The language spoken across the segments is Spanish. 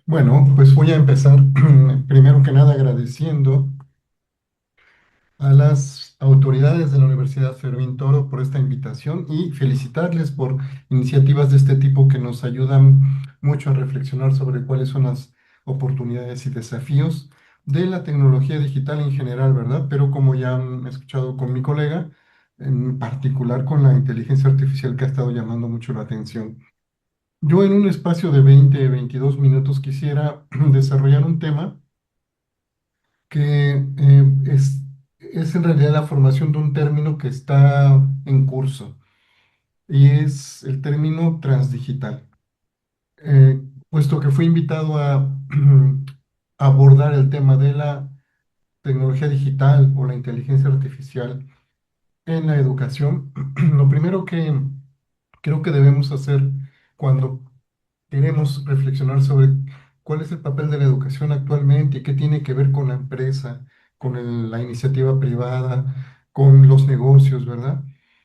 Bueno, pues voy a empezar primero que nada agradeciendo a las autoridades de la Universidad Fermín Toro por esta invitación y felicitarles por iniciativas de este tipo que nos ayudan mucho a reflexionar sobre cuáles son las oportunidades y desafíos de la tecnología digital en general, ¿verdad? Pero como ya han escuchado con mi colega, en particular con la inteligencia artificial que ha estado llamando mucho la atención. Yo en un espacio de 20, 22 minutos quisiera desarrollar un tema que es en realidad la formación de un término que está en curso y es el término transdigital. Puesto que fui invitado a abordar el tema de la tecnología digital o la inteligencia artificial en la educación, lo primero que creo que debemos hacer cuando queremos reflexionar sobre cuál es el papel de la educación actualmente y qué tiene que ver con la empresa, con la iniciativa privada, con los negocios, ¿verdad?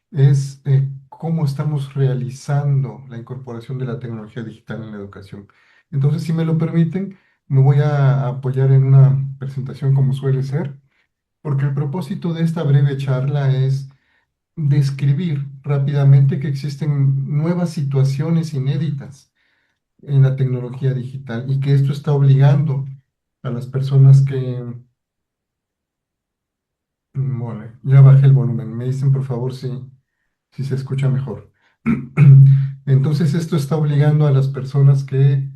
Es cómo estamos realizando la incorporación de la tecnología digital en la educación. Entonces, si me lo permiten, me voy a apoyar en una presentación como suele ser, porque el propósito de esta breve charla es describir rápidamente que existen nuevas situaciones inéditas en la tecnología digital y que esto está obligando a las personas que, bueno, ya bajé el volumen, me dicen por favor si se escucha mejor. Entonces esto está obligando a las personas que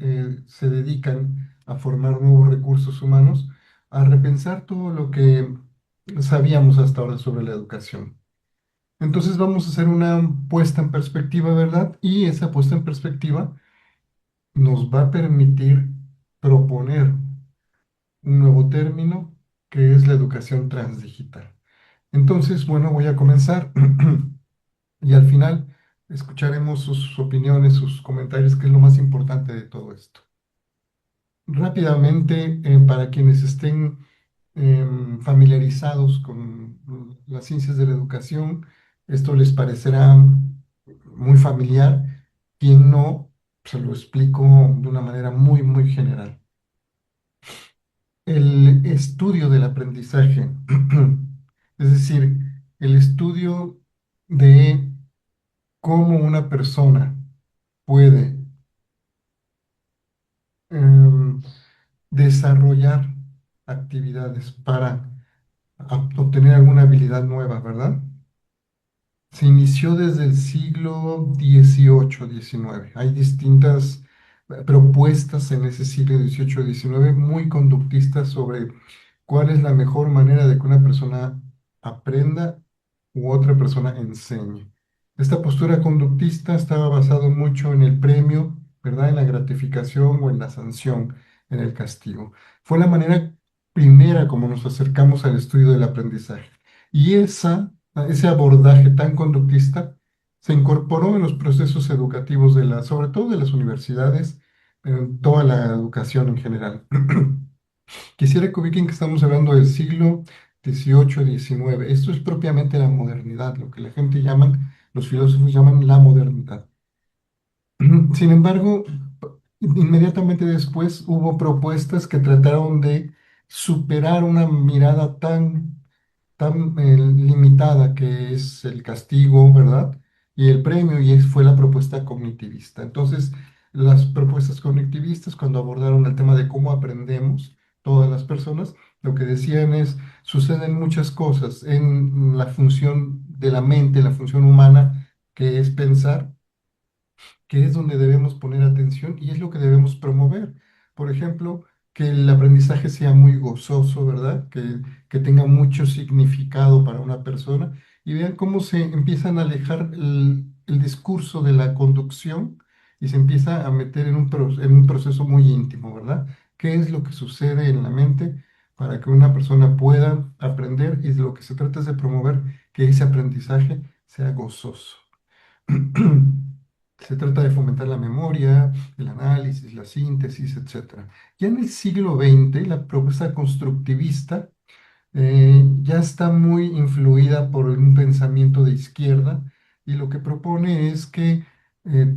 se dedican a formar nuevos recursos humanos a repensar todo lo que sabíamos hasta ahora sobre la educación. Entonces vamos a hacer una puesta en perspectiva, ¿verdad? Y esa puesta en perspectiva nos va a permitir proponer un nuevo término que es la educación transdigital. Entonces, bueno, voy a comenzar y al final escucharemos sus opiniones, sus comentarios, que es lo más importante de todo esto. Rápidamente, para quienes estén familiarizados con las ciencias de la educación, esto les parecerá muy familiar. Quien no, se lo explico de una manera muy, muy general. El estudio del aprendizaje, es decir, el estudio de cómo una persona puede em, desarrollar actividades para obtener alguna habilidad nueva, ¿verdad? Se inició desde el siglo XVIII, XIX. Hay distintas propuestas en ese siglo XVIII, XIX muy conductistas sobre cuál es la mejor manera de que una persona aprenda u otra persona enseñe. Esta postura conductista estaba basada mucho en el premio, ¿verdad? En la gratificación o en la sanción, en el castigo. Fue la manera primera como nos acercamos al estudio del aprendizaje. Y ese abordaje tan conductista se incorporó en los procesos educativos sobre todo de las universidades, pero en toda la educación en general. Quisiera que ubiquen que estamos hablando del siglo XVIII, XIX. Esto es propiamente la modernidad, lo que la gente llaman, los filósofos llaman la modernidad. Sin embargo, inmediatamente después hubo propuestas que trataron de superar una mirada tan limitada que es el castigo, ¿verdad? Y el premio, y fue la propuesta cognitivista. Entonces, las propuestas cognitivistas, cuando abordaron el tema de cómo aprendemos todas las personas, lo que decían es, suceden muchas cosas en la función de la mente, la función humana, que es pensar, que es donde debemos poner atención y es lo que debemos promover. Por ejemplo, que el aprendizaje sea muy gozoso, ¿verdad? Que tenga mucho significado para una persona y vean cómo se empiezan a alejar el discurso de la conducción y se empieza a meter en un proceso muy íntimo, ¿verdad? ¿Qué es lo que sucede en la mente para que una persona pueda aprender? Y de lo que se trata es de promover que ese aprendizaje sea gozoso. Se trata de fomentar la memoria, el análisis, la síntesis, etcétera. Ya en el siglo XX, la propuesta constructivista ya está muy influida por un pensamiento de izquierda y lo que propone es que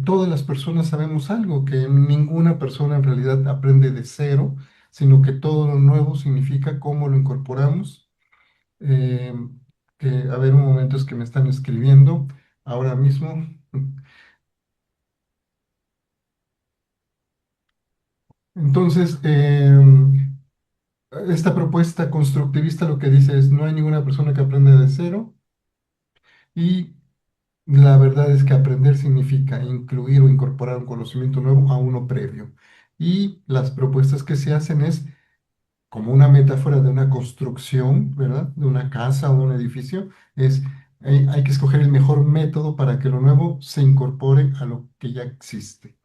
Todas las personas sabemos algo, que ninguna persona en realidad aprende de cero, sino que todo lo nuevo significa cómo lo incorporamos. Eh, a ver, un momento, es que me están escribiendo ahora mismo. Entonces, esta propuesta constructivista lo que dice es, no hay ninguna persona que aprenda de cero, y la verdad es que aprender significa incluir o incorporar un conocimiento nuevo a uno previo. Y las propuestas que se hacen es como una metáfora de una construcción, ¿verdad? De una casa o un edificio, es hay que escoger el mejor método para que lo nuevo se incorpore a lo que ya existe.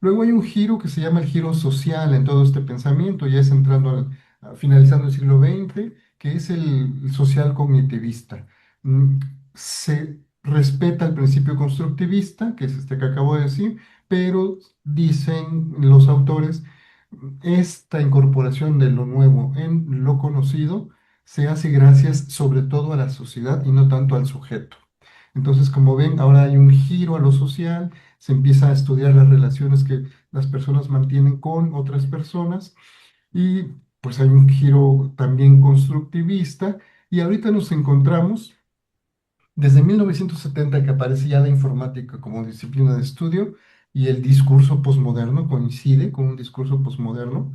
Luego hay un giro que se llama el giro social en todo este pensamiento, ya es entrando finalizando el siglo XX, que es el social cognitivista. Mm, Se respeta el principio constructivista, que es este que acabo de decir, pero dicen los autores, esta incorporación de lo nuevo en lo conocido se hace gracias sobre todo a la sociedad y no tanto al sujeto. Entonces, como ven, ahora hay un giro a lo social, se empieza a estudiar las relaciones que las personas mantienen con otras personas, y pues hay un giro también constructivista, y ahorita nos encontramos desde 1970 que aparece ya la informática como disciplina de estudio, y el discurso posmoderno coincide con un discurso posmoderno,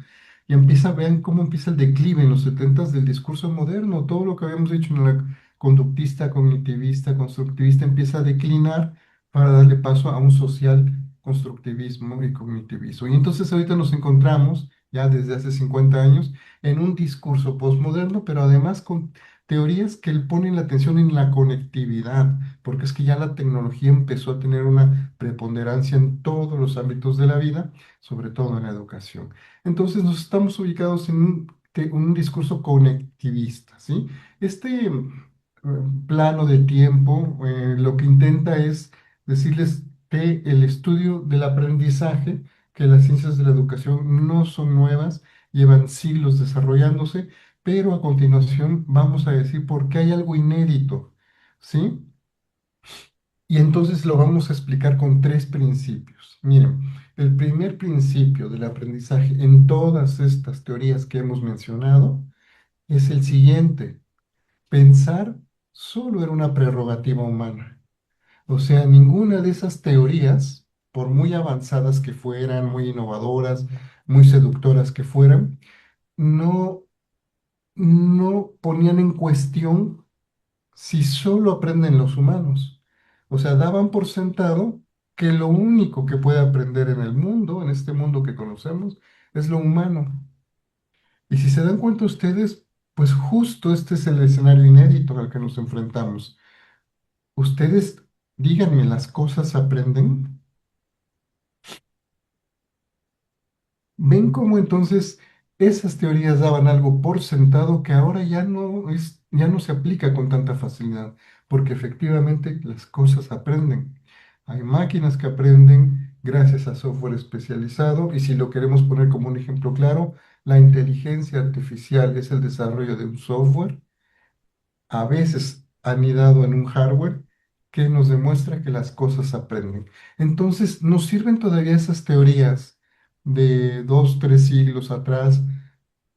y vean cómo empieza el declive en los 70 del discurso moderno. Todo lo que habíamos dicho en la conductista, cognitivista, constructivista empieza a declinar para darle paso a un social constructivismo y cognitivismo. Y entonces ahorita nos encontramos ya desde hace 50 años en un discurso posmoderno, pero además con teorías que ponen la atención en la conectividad, porque es que ya la tecnología empezó a tener una preponderancia en todos los ámbitos de la vida, sobre todo en la educación. Entonces nos estamos ubicados en un discurso conectivista, ¿sí? Este plano de tiempo lo que intenta es decirles que el estudio del aprendizaje, que las ciencias de la educación no son nuevas, llevan siglos desarrollándose, pero a continuación vamos a decir por qué hay algo inédito, ¿sí? Y entonces lo vamos a explicar con tres principios. Miren, el primer principio del aprendizaje en todas estas teorías que hemos mencionado es el siguiente: pensar solo era una prerrogativa humana. O sea, ninguna de esas teorías, por muy avanzadas que fueran, muy innovadoras, muy seductoras que fueran, no, no ponían en cuestión si solo aprenden los humanos. O sea, daban por sentado que lo único que puede aprender en el mundo, en este mundo que conocemos, es lo humano. Y si se dan cuenta ustedes, pues justo este es el escenario inédito al que nos enfrentamos. Ustedes, díganme, ¿las cosas aprenden? ¿Ven cómo entonces esas teorías daban algo por sentado que ahora ya no se aplica con tanta facilidad? Porque efectivamente las cosas aprenden. Hay máquinas que aprenden gracias a software especializado, y si lo queremos poner como un ejemplo claro, la inteligencia artificial es el desarrollo de un software, a veces anidado en un hardware, que nos demuestra que las cosas aprenden. Entonces, ¿nos sirven todavía esas teorías de 2, 3 siglos atrás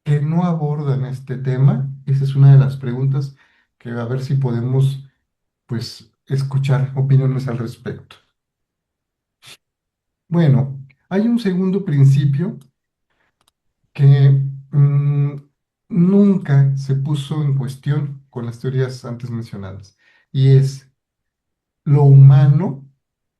que no abordan este tema? Esa es una de las preguntas que a ver si podemos, pues, escuchar opiniones al respecto. Bueno, hay un segundo principio que nunca se puso en cuestión con las teorías antes mencionadas, y es lo humano,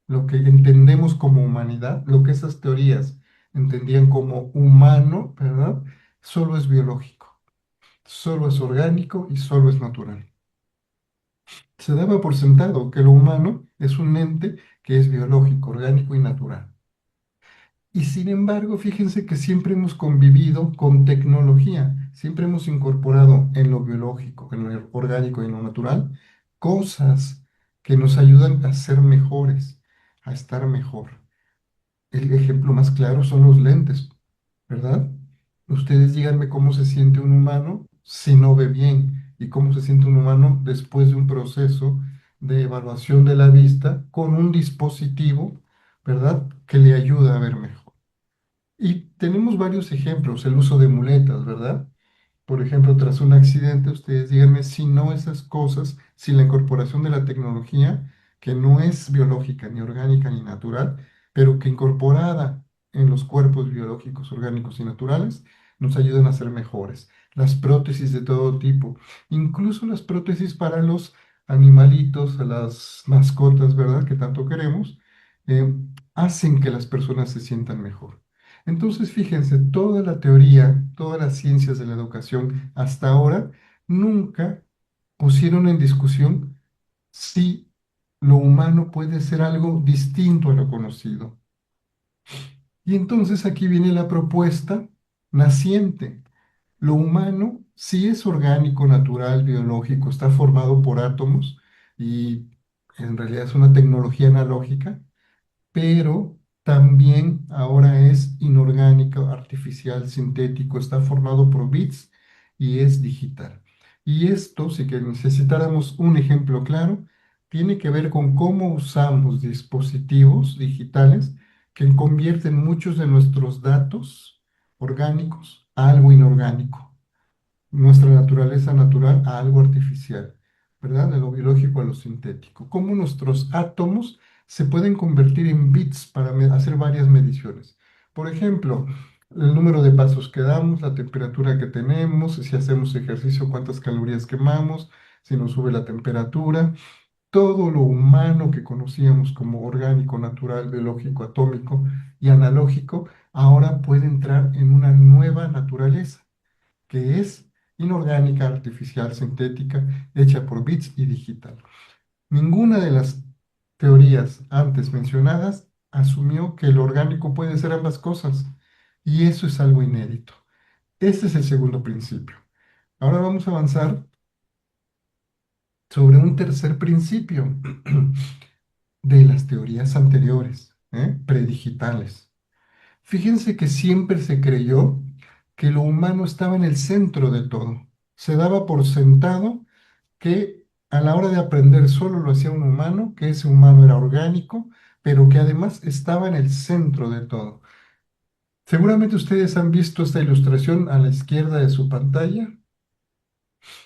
lo que entendemos como humanidad, lo que esas teorías entendían como humano, ¿verdad? Solo es biológico, solo es orgánico y solo es natural. Se daba por sentado que lo humano es un ente que es biológico, orgánico y natural. Y sin embargo, fíjense que siempre hemos convivido con tecnología, siempre hemos incorporado en lo biológico, en lo orgánico y en lo natural cosas que nos ayudan a ser mejores, a estar mejor. El ejemplo más claro son los lentes, ¿verdad? Ustedes díganme cómo se siente un humano si no ve bien, y cómo se siente un humano después de un proceso de evaluación de la vista con un dispositivo, ¿verdad? Que le ayuda a ver mejor. Y tenemos varios ejemplos, el uso de muletas, ¿verdad? Por ejemplo, tras un accidente, ustedes díganme si no esas cosas, si la incorporación de la tecnología, que no es biológica, ni orgánica, ni natural, pero que incorporada en los cuerpos biológicos, orgánicos y naturales, nos ayudan a ser mejores. Las prótesis de todo tipo, incluso las prótesis para los animalitos, a las mascotas, ¿verdad? Que tanto queremos, eh, hacen que las personas se sientan mejor. Entonces, fíjense, toda la teoría, todas las ciencias de la educación hasta ahora nunca pusieron en discusión si lo humano puede ser algo distinto a lo conocido. Y entonces aquí viene la propuesta naciente. Lo humano sí es orgánico, natural, biológico, está formado por átomos y en realidad es una tecnología analógica, pero también ahora es inorgánico, artificial, sintético, está formado por bits y es digital. Y esto, si que necesitáramos un ejemplo claro, tiene que ver con cómo usamos dispositivos digitales que convierten muchos de nuestros datos orgánicos a algo inorgánico, nuestra naturaleza natural a algo artificial, ¿verdad? De lo biológico a lo sintético. Cómo nuestros átomos se pueden convertir en bits para hacer varias mediciones. Por ejemplo, el número de pasos que damos, la temperatura que tenemos, si hacemos ejercicio, cuántas calorías quemamos, si nos sube la temperatura. Todo lo humano que conocíamos como orgánico, natural, biológico, atómico y analógico, ahora puede entrar en una nueva naturaleza que es inorgánica, artificial, sintética, hecha por bits y digital. Ninguna de las teorías antes mencionadas asumió que lo orgánico puede ser ambas cosas, y eso es algo inédito. Este es el segundo principio. Ahora vamos a avanzar sobre un tercer principio de las teorías anteriores, predigitales. Fíjense que siempre se creyó que lo humano estaba en el centro de todo. Se daba por sentado que a la hora de aprender solo lo hacía un humano, que ese humano era orgánico, pero que además estaba en el centro de todo. Seguramente ustedes han visto esta ilustración a la izquierda de su pantalla,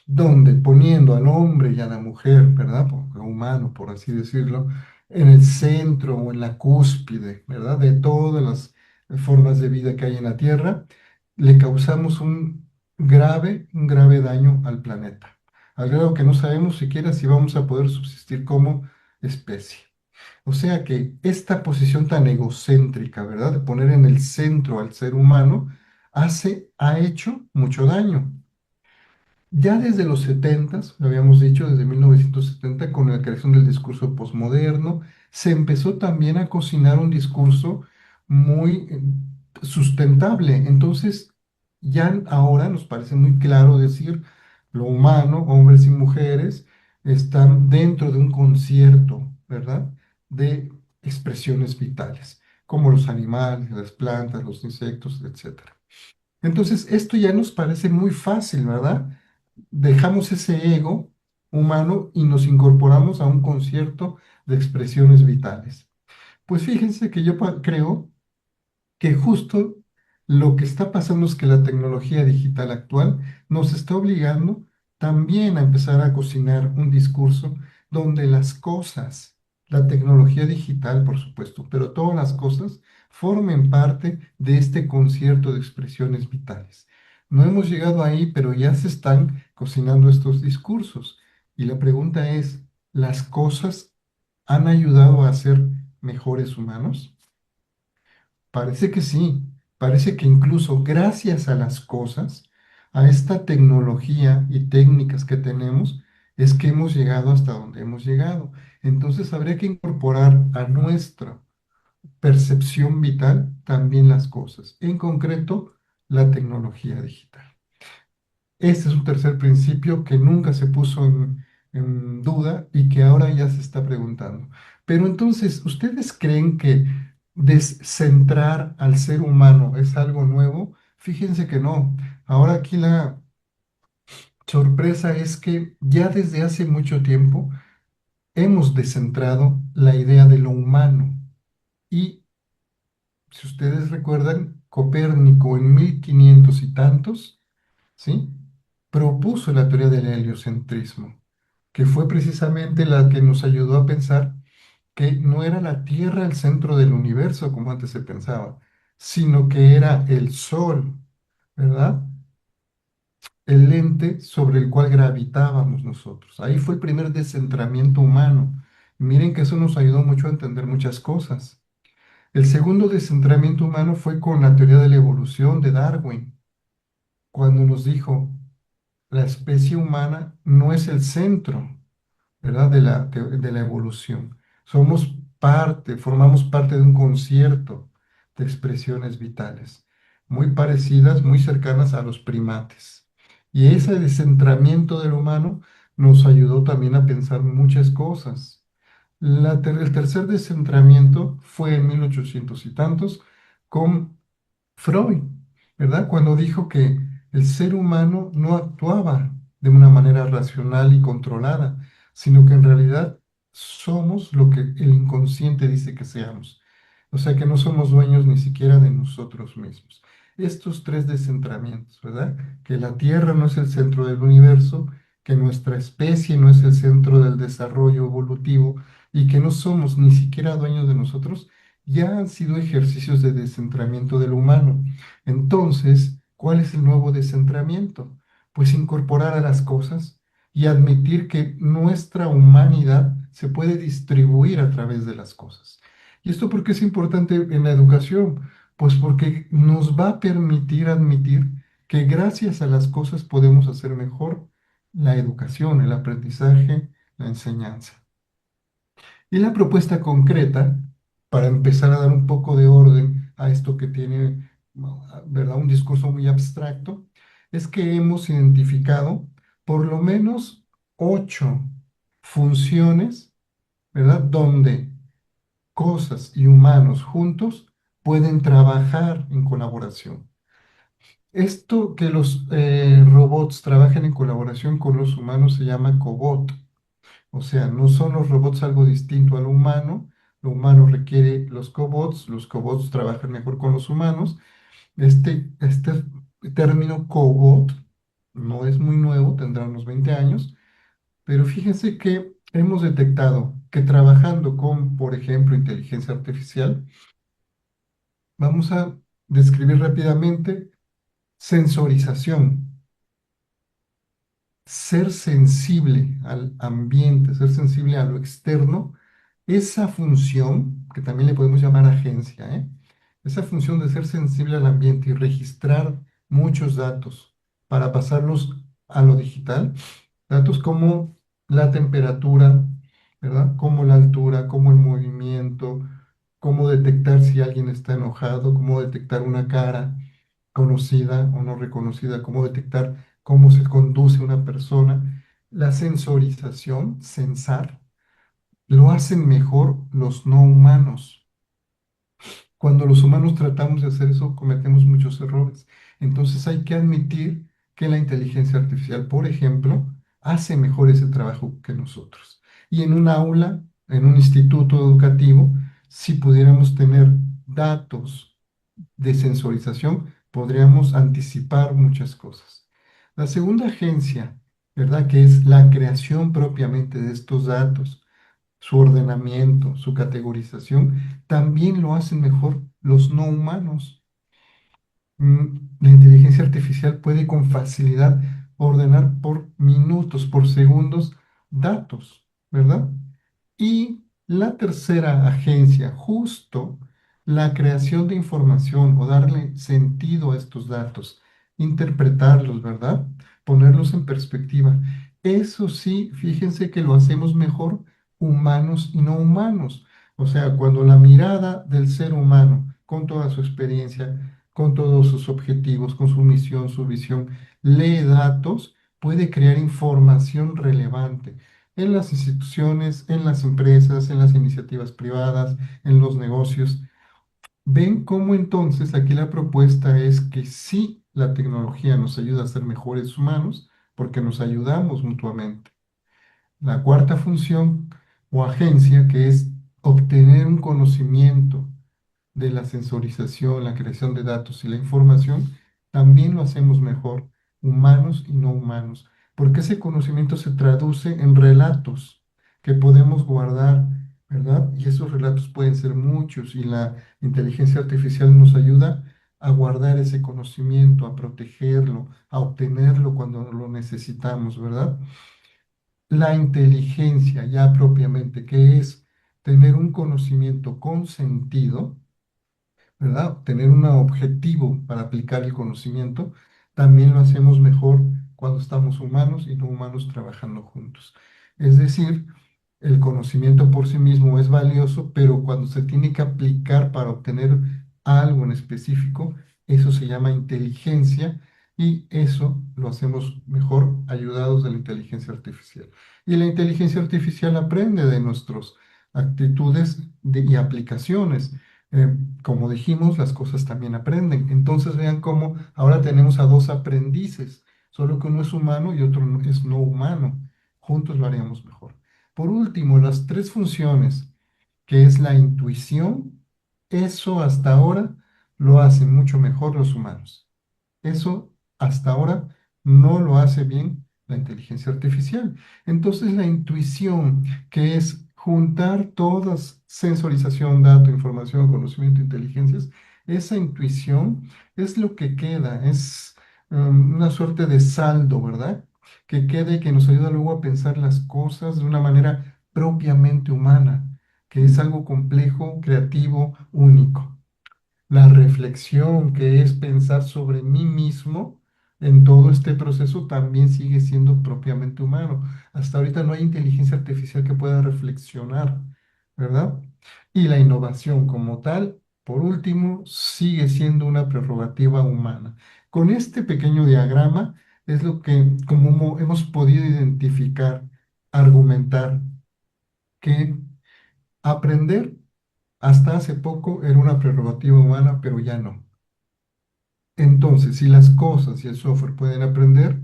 donde poniendo al hombre y a la mujer, ¿verdad? Humano, por así decirlo, en el centro o en la cúspide, ¿verdad? De todas las formas de vida que hay en la Tierra, le causamos un grave daño al planeta, al grado que no sabemos siquiera si vamos a poder subsistir como especie. O sea que esta posición tan egocéntrica, ¿verdad? De poner en el centro al ser humano, ha hecho mucho daño. Ya desde los 70, lo habíamos dicho, desde 1970, con la creación del discurso posmoderno, se empezó también a cocinar un discurso muy sustentable. Entonces, ya ahora nos parece muy claro decir, lo humano, hombres y mujeres, están dentro de un concierto, ¿verdad? De expresiones vitales, como los animales, las plantas, los insectos, etcétera. Entonces, esto ya nos parece muy fácil, ¿verdad? Dejamos ese ego humano y nos incorporamos a un concierto de expresiones vitales. Pues fíjense que yo creo que justo lo que está pasando es que la tecnología digital actual nos está obligando también a empezar a cocinar un discurso donde las cosas, la tecnología digital, por supuesto, pero todas las cosas formen parte de este concierto de expresiones vitales. No hemos llegado ahí, pero ya se están cocinando estos discursos. Y la pregunta es, ¿las cosas han ayudado a ser mejores humanos? Parece que sí, parece que incluso gracias a las cosas, a esta tecnología y técnicas que tenemos, es que hemos llegado hasta donde hemos llegado. Entonces habría que incorporar a nuestra percepción vital también las cosas, en concreto la tecnología digital. Este es un tercer principio que nunca se puso en duda y que ahora ya se está preguntando. Pero entonces, ¿ustedes creen que descentrar al ser humano es algo nuevo? Fíjense que no. Ahora aquí la sorpresa es que ya desde hace mucho tiempo hemos descentrado la idea de lo humano. Y si ustedes recuerdan, Copérnico en 1500 y tantos, ¿sí? Propuso la teoría del heliocentrismo, que fue precisamente la que nos ayudó a pensar que no era la Tierra el centro del universo como antes se pensaba, sino que era el Sol, ¿verdad? El lente sobre el cual gravitábamos nosotros. Ahí fue el primer descentramiento humano. Miren que eso nos ayudó mucho a entender muchas cosas. El segundo descentramiento humano fue con la teoría de la evolución de Darwin, cuando nos dijo, la especie humana no es el centro, ¿verdad? De la evolución. Somos parte, formamos parte de un concierto de expresiones vitales, muy parecidas, muy cercanas a los primates. Y ese descentramiento del humano nos ayudó también a pensar muchas cosas. El tercer descentramiento fue en 1800 y tantos con Freud, ¿verdad? Cuando dijo que el ser humano no actuaba de una manera racional y controlada, sino que en realidad somos lo que el inconsciente dice que seamos. O sea que no somos dueños ni siquiera de nosotros mismos. Estos tres descentramientos, ¿verdad? Que la Tierra no es el centro del universo, que nuestra especie no es el centro del desarrollo evolutivo y que no somos ni siquiera dueños de nosotros, ya han sido ejercicios de descentramiento del humano. Entonces, ¿cuál es el nuevo descentramiento? Pues incorporar a las cosas y admitir que nuestra humanidad se puede distribuir a través de las cosas. ¿Y esto por qué es importante en la educación? Pues porque nos va a permitir admitir que gracias a las cosas podemos hacer mejor la educación, el aprendizaje, la enseñanza. Y la propuesta concreta, para empezar a dar un poco de orden a esto que tiene, ¿verdad?, un discurso muy abstracto, es que hemos identificado por lo menos 8 funciones, ¿verdad?, donde cosas y humanos juntos pueden trabajar en colaboración. Esto que los robots trabajen en colaboración con los humanos se llama cobot. O sea, no son los robots algo distinto a lo humano requiere los cobots trabajan mejor con los humanos. Este término cobot no es muy nuevo, tendrá unos 20 años, pero fíjense que hemos detectado que trabajando con, por ejemplo, inteligencia artificial, vamos a describir rápidamente sensorización, ser sensible al ambiente, ser sensible a lo externo, esa función, que también le podemos llamar agencia, ¿eh? Esa función de ser sensible al ambiente y registrar muchos datos para pasarlos a lo digital, datos como la temperatura, ¿verdad? Como la altura, como el movimiento, cómo detectar si alguien está enojado, cómo detectar una cara conocida o no reconocida, cómo detectar cómo se conduce una persona. La sensorización, sensar, lo hacen mejor los no humanos. Cuando los humanos tratamos de hacer eso, cometemos muchos errores. Entonces hay que admitir que la inteligencia artificial, por ejemplo, hace mejor ese trabajo que nosotros. Y en un aula, en un instituto educativo, si pudiéramos tener datos de sensorización, podríamos anticipar muchas cosas. La segunda agencia, ¿verdad? Que es la creación propiamente de estos datos, su ordenamiento, su categorización, también lo hacen mejor los no humanos. La inteligencia artificial puede con facilidad ordenar por minutos, por segundos, datos, ¿verdad? Y la tercera agencia, justo la creación de información o darle sentido a estos datos, interpretarlos, ¿verdad? Ponerlos en perspectiva. Eso sí, fíjense que lo hacemos mejor humanos y no humanos. O sea, cuando la mirada del ser humano, con toda su experiencia, con todos sus objetivos, con su misión, su visión, lee datos, puede crear información relevante en las instituciones, en las empresas, en las iniciativas privadas, en los negocios. Ven cómo entonces aquí la propuesta es que sí, la tecnología nos ayuda a ser mejores humanos porque nos ayudamos mutuamente. La cuarta función o agencia, que es obtener un conocimiento, de la sensorización, la creación de datos y la información, también lo hacemos mejor, humanos y no humanos, porque ese conocimiento se traduce en relatos que podemos guardar, ¿verdad? Y esos relatos pueden ser muchos y la inteligencia artificial nos ayuda a guardar ese conocimiento, a protegerlo, a obtenerlo cuando lo necesitamos, ¿verdad? La inteligencia ya propiamente, que es tener un conocimiento con sentido, ¿verdad? Tener un objetivo para aplicar el conocimiento, también lo hacemos mejor cuando estamos humanos y no humanos trabajando juntos. Es decir, el conocimiento por sí mismo es valioso, pero cuando se tiene que aplicar para obtener algo en específico, eso se llama inteligencia y eso lo hacemos mejor ayudados de la inteligencia artificial. Y la inteligencia artificial aprende de nuestras actitudes y aplicaciones. Como dijimos, las cosas también aprenden. Entonces vean cómo ahora tenemos a dos aprendices, solo que uno es humano y otro es no humano. Juntos lo haríamos mejor. Por último, las tres funciones, que es la intuición, eso hasta ahora lo hacen mucho mejor los humanos. Eso hasta ahora no lo hace bien la inteligencia artificial. Entonces la intuición, que es juntar todas, sensorización, dato, información, conocimiento, inteligencias, esa intuición es lo que queda, es una suerte de saldo, ¿verdad? Que queda y que nos ayuda luego a pensar las cosas de una manera propiamente humana, que es algo complejo, creativo, único. La reflexión, que es pensar sobre mí mismo en todo este proceso, también sigue siendo propiamente humano. Hasta ahorita no hay inteligencia artificial que pueda reflexionar, ¿verdad? Y la innovación como tal, por último, sigue siendo una prerrogativa humana. Con este pequeño diagrama es lo que, como hemos podido identificar, argumentar, que aprender hasta hace poco era una prerrogativa humana, pero ya no. Entonces, si las cosas y el software pueden aprender,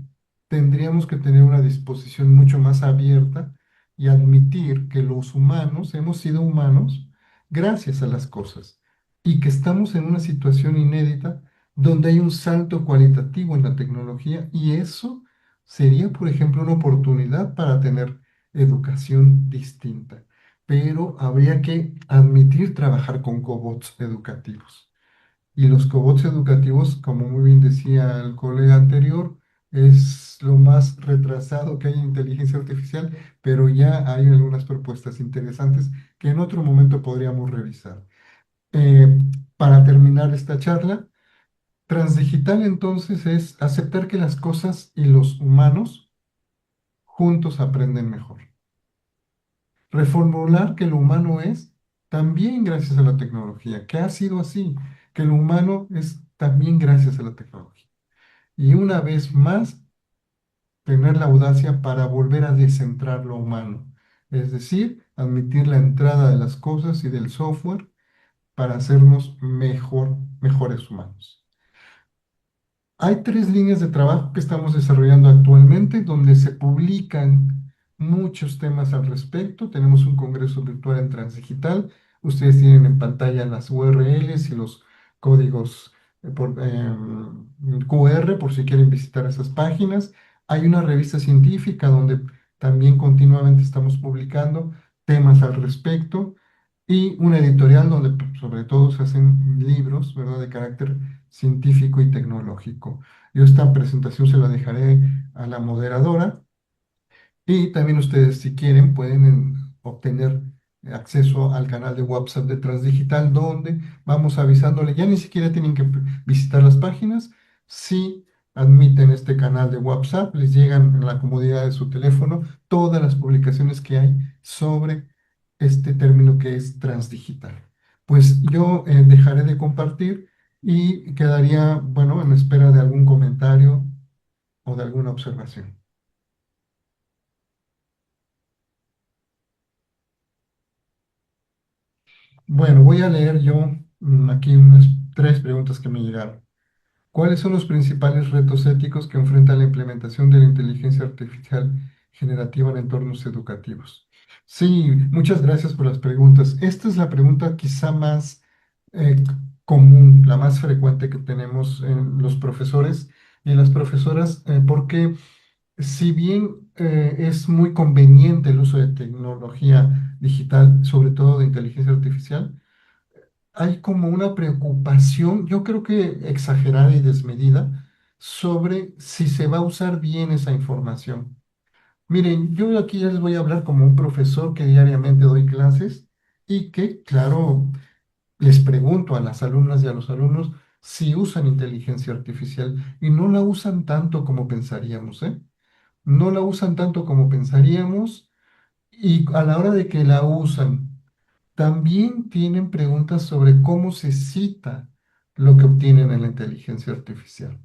tendríamos que tener una disposición mucho más abierta y admitir que los humanos hemos sido humanos gracias a las cosas y que estamos en una situación inédita donde hay un salto cualitativo en la tecnología y eso sería, por ejemplo, una oportunidad para tener educación distinta. Pero habría que admitir trabajar con cobots educativos. Y los cobots educativos, como muy bien decía el colega anterior, es lo más retrasado que hay en inteligencia artificial, pero ya hay algunas propuestas interesantes que en otro momento podríamos revisar. Eh, para terminar esta charla, transdigital entonces es aceptar que las cosas y los humanos juntos aprenden mejor. Reformular que lo humano es también gracias a la tecnología, que ha sido así, que lo humano es también gracias a la tecnología. Y una vez más, tener la audacia para volver a descentrar lo humano, es decir, admitir la entrada de las cosas y del software para hacernos mejores humanos. Hay tres líneas de trabajo que estamos desarrollando actualmente donde se publican muchos temas al respecto. Tenemos un congreso virtual en Transdigital. Ustedes tienen en pantalla las URLs y los códigos QR por si quieren visitar esas páginas. Hay una revista científica donde también continuamente estamos publicando temas al respecto y una editorial donde sobre todo se hacen libros, ¿verdad?, de carácter científico y tecnológico. Yo esta presentación se la dejaré a la moderadora y también ustedes, si quieren, pueden obtener acceso al canal de WhatsApp de Transdigital, donde vamos avisándole, ya ni siquiera tienen que visitar las páginas, si admiten este canal de WhatsApp, les llegan en la comodidad de su teléfono todas las publicaciones que hay sobre este término que es transdigital. Pues yo dejaré de compartir y quedaría, bueno, en espera de algún comentario o de alguna observación. Bueno, voy a leer yo aquí unas tres preguntas que me llegaron. ¿Cuáles son los principales retos éticos que enfrenta la implementación de la inteligencia artificial generativa en entornos educativos? Sí, muchas gracias por las preguntas. Esta es la pregunta quizá más eh, común, la más frecuente que tenemos en los profesores y en las profesoras, porque si bien es muy conveniente el uso de tecnología digital, sobre todo de inteligencia artificial, hay como una preocupación, yo creo que exagerada y desmedida, sobre si se va a usar bien esa información. Miren, yo aquí ya les voy a hablar como un profesor que diariamente doy clases y que, claro, les pregunto a las alumnas y a los alumnos si usan inteligencia artificial y no la usan tanto como pensaríamos, ¿eh? No la usan tanto como pensaríamos y a la hora de que la usan, también tienen preguntas sobre cómo se cita lo que obtienen en la inteligencia artificial.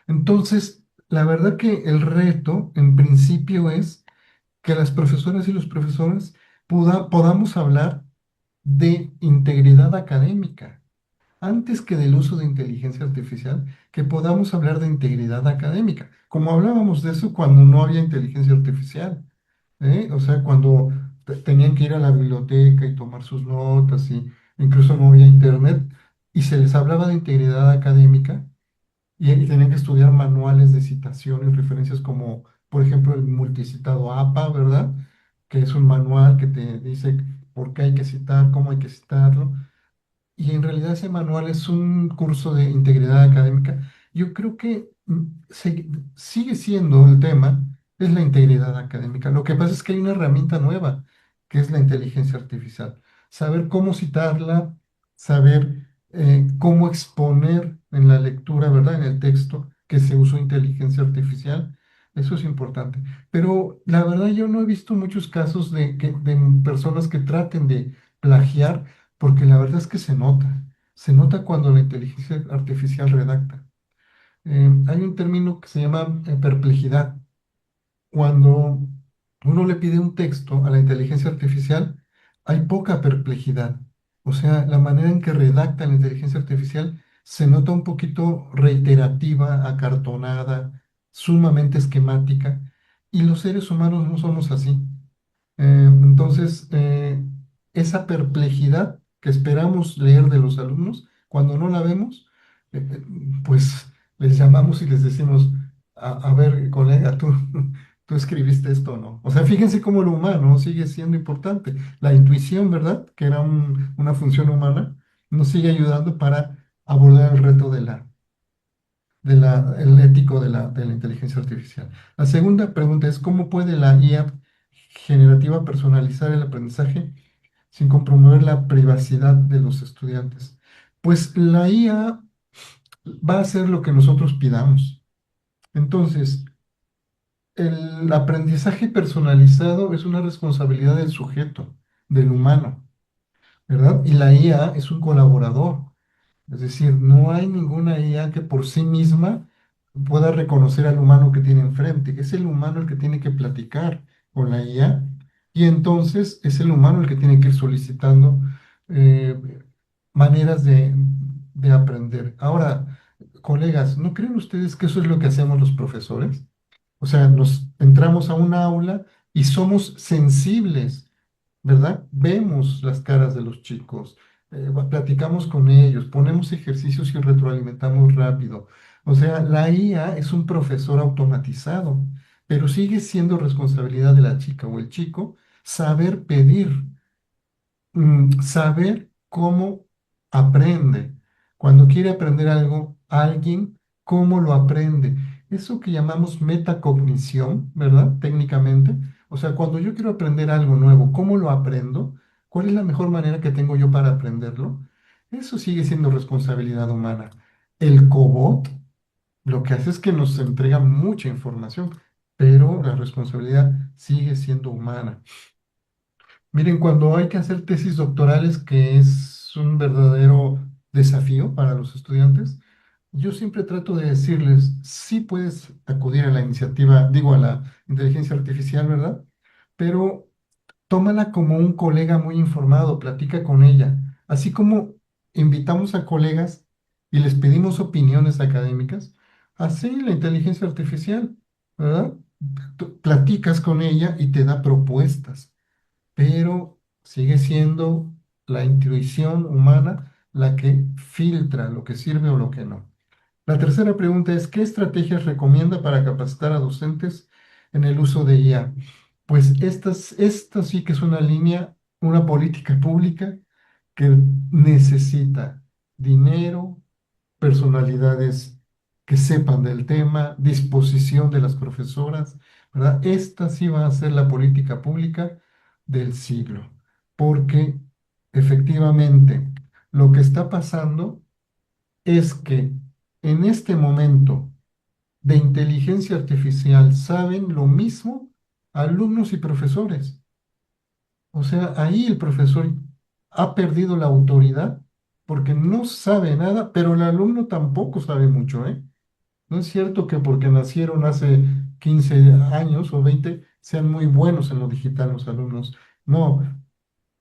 Entonces, la verdad que el reto, en principio, es que las profesoras y los profesores podamos hablar de integridad académica, antes que del uso de inteligencia artificial, que podamos hablar de integridad académica, como hablábamos de eso cuando no había inteligencia artificial, ¿eh? O sea, cuando tenían que ir a la biblioteca y tomar sus notas y incluso no había internet y se les hablaba de integridad académica y tenían que estudiar manuales de citación y referencias como, por ejemplo, el multicitado APA, ¿verdad? Que es un manual que te dice por qué hay que citar, cómo hay que citarlo. Y en realidad ese manual es un curso de integridad académica. Yo creo que sigue siendo el tema, es la integridad académica. Lo que pasa es que hay una herramienta nueva, que es la inteligencia artificial. Saber cómo citarla, saber cómo exponer en la lectura, ¿verdad? En el texto que se usó inteligencia artificial. Eso es importante. Pero la verdad yo no he visto muchos casos de personas que traten de plagiar porque la verdad es que se nota cuando la inteligencia artificial redacta. Hay un término que se llama perplejidad. Cuando uno le pide un texto a la inteligencia artificial, hay poca perplejidad. O sea, la manera en que redacta la inteligencia artificial se nota un poquito reiterativa, acartonada, sumamente esquemática, y los seres humanos no somos así. Entonces, esa perplejidad que esperamos leer de los alumnos, cuando no la vemos, pues les llamamos y les decimos, a ver, colega, tú escribiste esto o no. O sea, fíjense cómo lo humano sigue siendo importante. La intuición, ¿verdad? Que era una función humana, nos sigue ayudando para abordar el reto el ético de la inteligencia artificial. La segunda pregunta es, ¿cómo puede la IA generativa personalizar el aprendizaje sin comprometer la privacidad de los estudiantes? Pues la IA va a hacer lo que nosotros pidamos. Entonces, el aprendizaje personalizado es una responsabilidad del sujeto, del humano, ¿verdad? Y la IA es un colaborador. Es decir, no hay ninguna IA que por sí misma pueda reconocer al humano que tiene enfrente. Es el humano el que tiene que platicar con la IA y entonces es el humano el que tiene que ir solicitando eh, maneras de aprender. Ahora, colegas, ¿no creen ustedes que eso es lo que hacemos los profesores? O sea, nos entramos a un aula y somos sensibles, ¿verdad? Vemos las caras de los chicos, platicamos con ellos, ponemos ejercicios y retroalimentamos rápido. O sea, la IA es un profesor automatizado, pero sigue siendo responsabilidad de la chica o el chico saber pedir, saber cómo aprende. Cuando quiere aprender algo, alguien, cómo lo aprende. Eso que llamamos metacognición, ¿verdad? Técnicamente. O sea, cuando yo quiero aprender algo nuevo, ¿cómo lo aprendo? ¿Cuál es la mejor manera que tengo yo para aprenderlo? Eso sigue siendo responsabilidad humana. El cobot lo que hace es que nos entrega mucha información, pero la responsabilidad sigue siendo humana. Miren, cuando hay que hacer tesis doctorales, que es un verdadero desafío para los estudiantes, yo siempre trato de decirles, sí puedes acudir a la iniciativa, digo, a la inteligencia artificial, ¿verdad? Pero tómala como un colega muy informado, platica con ella, así como invitamos a colegas y les pedimos opiniones académicas, así la inteligencia artificial, ¿verdad? Tú platicas con ella y te da propuestas pero sigue siendo la intuición humana la que filtra lo que sirve o lo que no. La tercera pregunta es, ¿qué estrategias recomienda para capacitar a docentes en el uso de IA? Pues esta sí que es una línea, una política pública que necesita dinero, personalidades que sepan del tema, disposición de las profesoras, ¿verdad? Esta sí va a ser la política pública del siglo, porque efectivamente lo que está pasando es que en este momento de inteligencia artificial saben lo mismo alumnos y profesores. O sea, ahí el profesor ha perdido la autoridad porque no sabe nada, pero el alumno tampoco sabe mucho, ¿eh? No es cierto que porque nacieron hace 15 años o 20 sean muy buenos en lo digital los alumnos. No,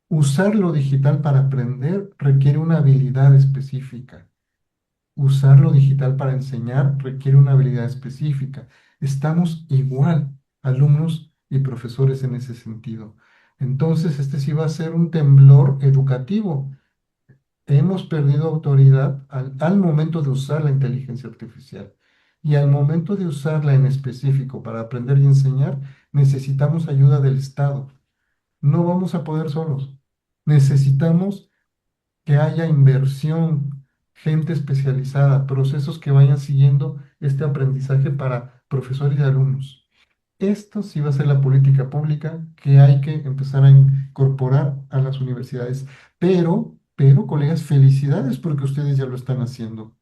usar lo digital para aprender requiere una habilidad específica. Usar lo digital para enseñar requiere una habilidad específica. Estamos igual, alumnos y profesores en ese sentido. Entonces, este sí va a ser un temblor educativo. Hemos perdido autoridad al momento de usar la inteligencia artificial. Y al momento de usarla en específico para aprender y enseñar, necesitamos ayuda del Estado. No vamos a poder solos. Necesitamos que haya inversión, gente especializada, procesos que vayan siguiendo este aprendizaje para profesores y alumnos. Esto sí va a ser la política pública que hay que empezar a incorporar a las universidades. Pero, colegas, felicidades porque ustedes ya lo están haciendo.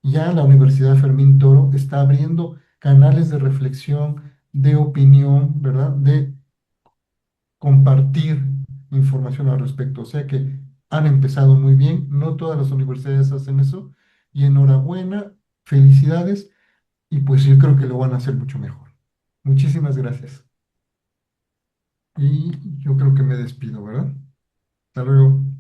Ya la Universidad Fermín Toro está abriendo canales de reflexión, de opinión, ¿verdad? De compartir información al respecto. O sea que han empezado muy bien, no todas las universidades hacen eso, y enhorabuena, felicidades, y pues yo creo que lo van a hacer mucho mejor. Muchísimas gracias. Y yo creo que me despido, ¿verdad? Hasta luego.